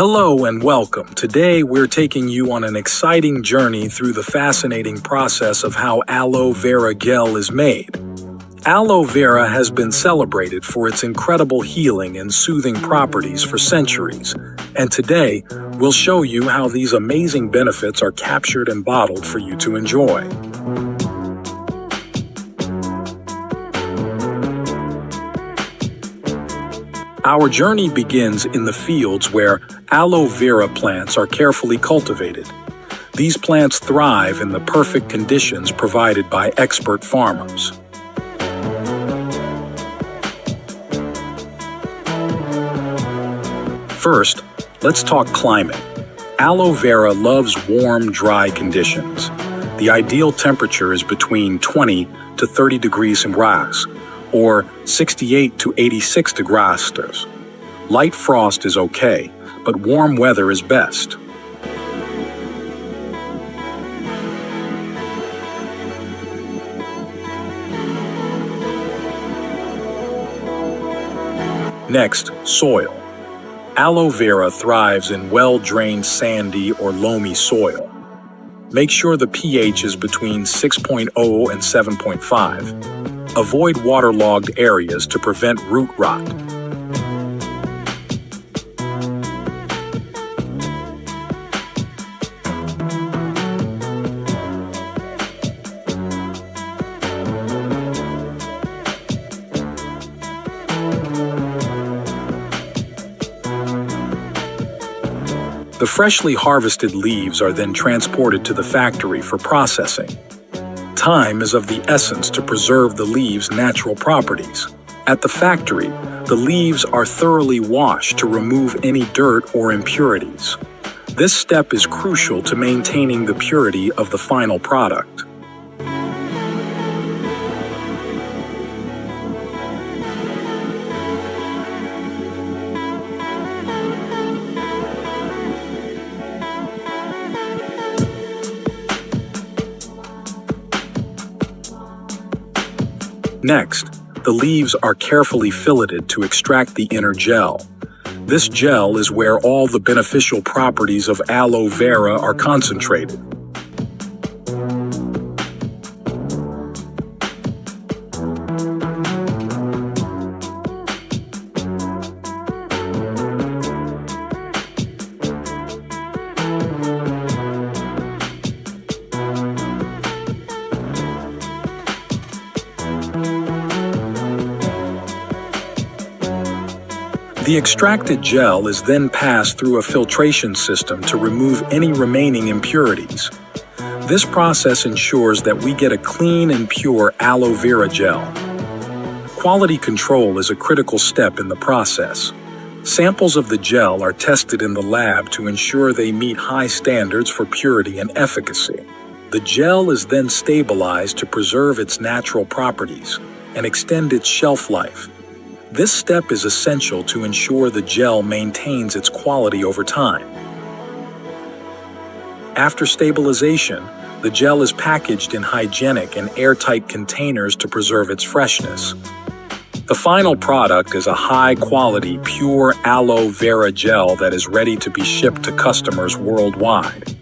Hello and welcome. Today we're taking you on an exciting journey through the fascinating process of how aloe vera gel is made. Aloe vera has been celebrated for its incredible healing and soothing properties for centuries, and today we'll show you how these amazing benefits are captured and bottled for you to enjoy. Our journey begins in the fields where aloe vera plants are carefully cultivated. These plants thrive in the perfect conditions provided by expert farmers. First, let's talk climate. Aloe vera loves warm, dry conditions. The ideal temperature is between 20 to 30 degrees Celsius, or 68 to 86 degrees Celsius. Light frost is okay, but warm weather is best. Next, soil. Aloe vera thrives in well-drained sandy or loamy soil. Make sure the pH is between 6.0 and 7.5. Avoid waterlogged areas to prevent root rot. The freshly harvested leaves are then transported to the factory for processing. Time is of the essence to preserve the leaves' natural properties. At the factory, the leaves are thoroughly washed to remove any dirt or impurities. This step is crucial to maintaining the purity of the final product. Next, the leaves are carefully filleted to extract the inner gel. This gel is where all the beneficial properties of aloe vera are concentrated. The extracted gel is then passed through a filtration system to remove any remaining impurities. This process ensures that we get a clean and pure aloe vera gel. Quality control is a critical step in the process. Samples of the gel are tested in the lab to ensure they meet high standards for purity and efficacy. The gel is then stabilized to preserve its natural properties and extend its shelf life. This step is essential to ensure the gel maintains its quality over time. After stabilization, the gel is packaged in hygienic and airtight containers to preserve its freshness. The final product is a high-quality, pure aloe vera gel that is ready to be shipped to customers worldwide.